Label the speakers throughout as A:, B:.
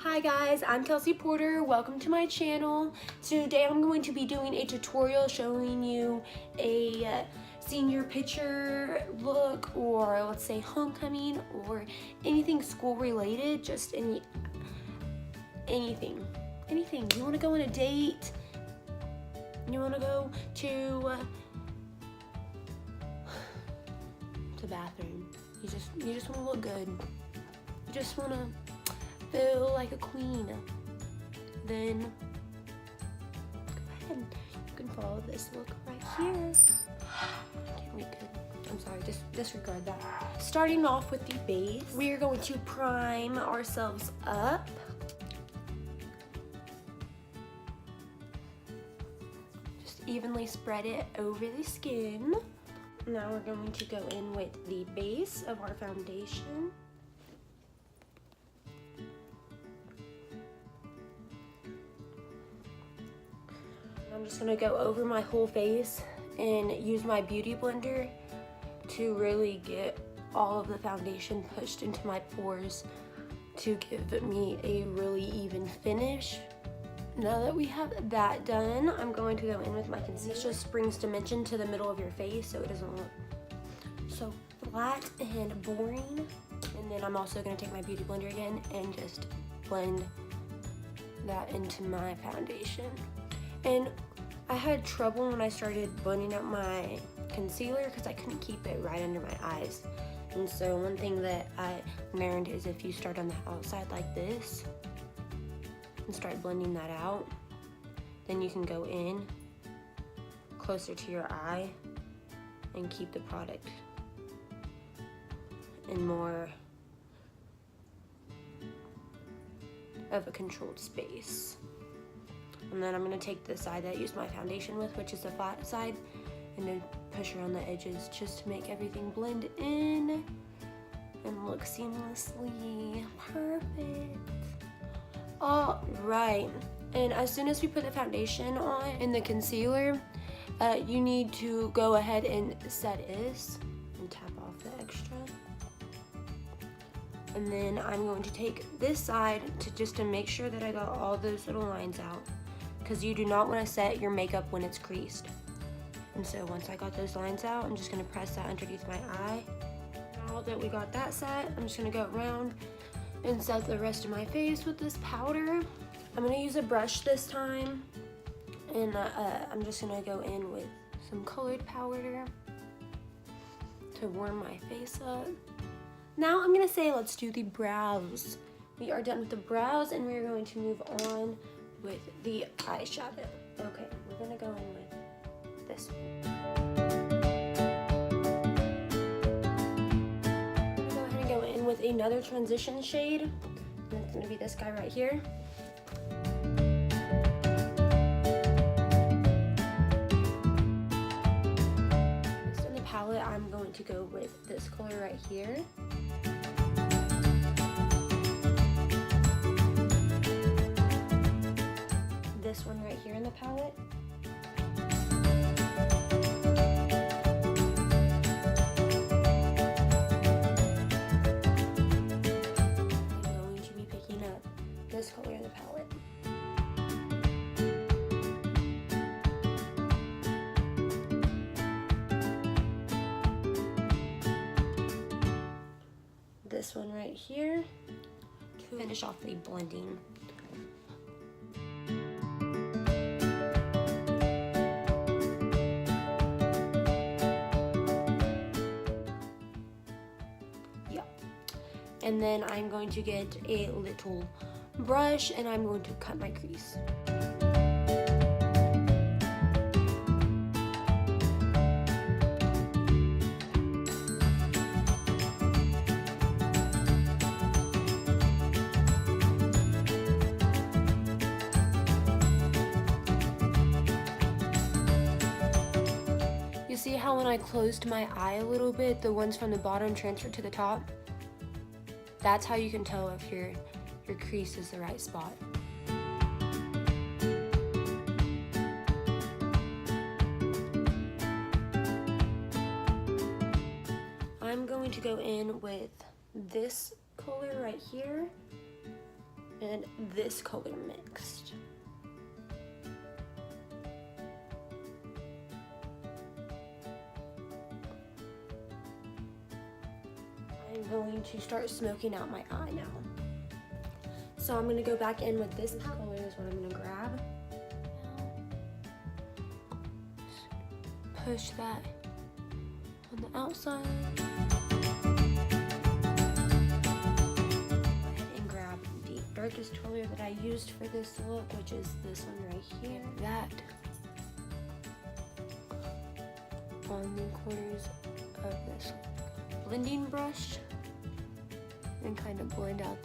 A: Hi guys, I'm Kelsey Porter. Welcome to my channel. Today I'm going to be doing a tutorial showing you a senior picture look, or let's say homecoming, or anything school related, just anything. You want to go on a date? You want to go to the bathroom? You just want to look good. You just want to feel like a queen. Then go ahead. You can follow this look right here. Can't read good. I'm sorry, just disregard that. Starting off with the base, we are going to prime ourselves up. Just evenly spread it over the skin. Now we're going to go in with the base of our foundation. I'm just gonna go over my whole face and use my beauty blender to really get all of the foundation pushed into my pores to give me a really even finish. Now that we have that done, I'm going to go in with my concealer. This just brings dimension to the middle of your face so it doesn't look so flat and boring. And then I'm also gonna take my beauty blender again and just blend that into my foundation. And I had trouble when I started blending out my concealer because I couldn't keep it right under my eyes. And so one thing that I learned is if you start on the outside like this and start blending that out, then you can go in closer to your eye and keep the product in more of a controlled space. And then I'm gonna take the side that I used my foundation with, which is the flat side, and then push around the edges just to make everything blend in and look seamlessly. Perfect. All right, and as soon as we put the foundation on and the concealer, you need to go ahead and set this and tap off the extra. And then I'm going to take this side to make sure that I got all those little lines out, because you do not want to set your makeup when it's creased. And so once I got those lines out, I'm just going to press that underneath my eye. Now that we got that set, I'm just going to go around and set the rest of my face with this powder. I'm going to use a brush this time, and I'm just going to go in with some colored powder to warm my face up. Now I'm going to say let's do the brows. We are done with the brows, and we're going to move on with the eyeshadow. Okay, we're gonna go in with this one. I'm gonna go ahead and go in with another transition shade, and it's gonna be this guy right here. Next in the palette, I'm going to go with this color right here. This one right here in the palette. I'm going to be picking up this color in the palette. This one right here to finish off the blending. And then I'm going to get a little brush and I'm going to cut my crease. You see how when I closed my eye a little bit, the ones from the bottom transferred to the top? That's how you can tell if your crease is the right spot. I'm going to go in with this color right here and and this color mixed. I'm going to start smoking out my eye now. So I'm gonna go back in with this color is what I'm gonna grab. Push that on the outside. And grab the darkest color that I used for this look, which is this one right here. That on the corners of this blending brush and kind of blend out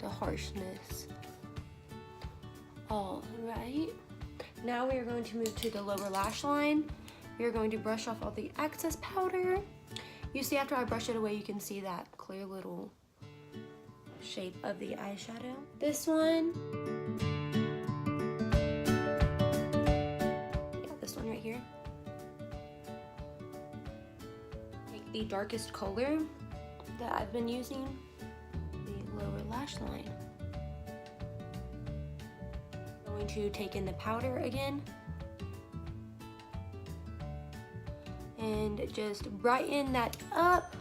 A: the harshness. All right. Now we are going to move to the lower lash line. We are going to brush off all the excess powder. You see, after I brush it away, you can see that clear little shape of the eyeshadow. This one, yeah, this one right here. Take the darkest color that I've been using, the lower lash line. I'm going to take in the powder again and just brighten that up,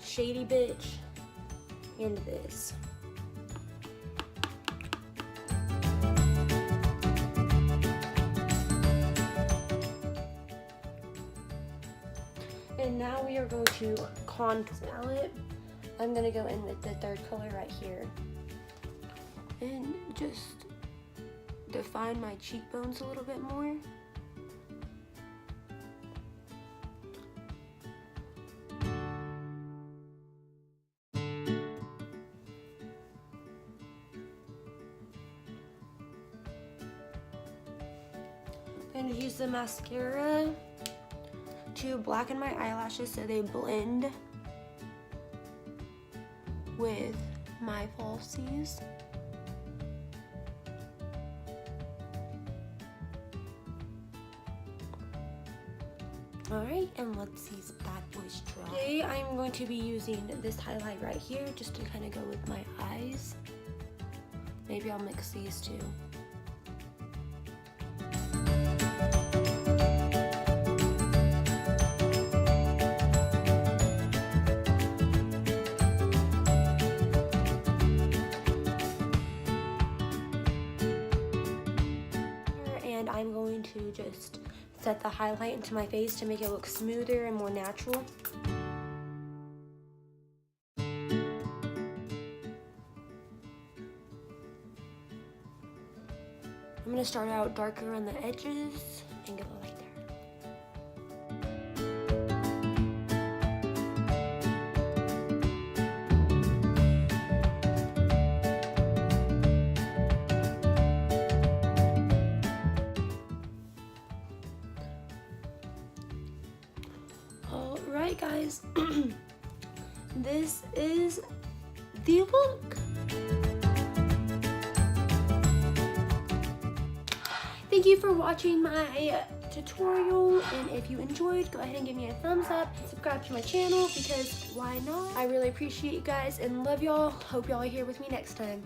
A: shady bitch, and this. And now we are going to contour palette. I'm gonna go in with the third color right here and just define my cheekbones a little bit more. I'm gonna use the mascara to blacken my eyelashes so they blend with my falsies. Alright, and let's see if that was dry. Today I'm going to be using this highlight right here just to kind of go with my eyes. Maybe I'll mix these two. And I'm going to just set the highlight into my face to make it look smoother and more natural. I'm gonna start out darker on the edges and go like that. Alright guys, this is the look. Thank you for watching my tutorial, and if you enjoyed, go ahead and give me a thumbs up, subscribe to my channel because why not? I really appreciate you guys and love y'all. Hope y'all are here with me next time.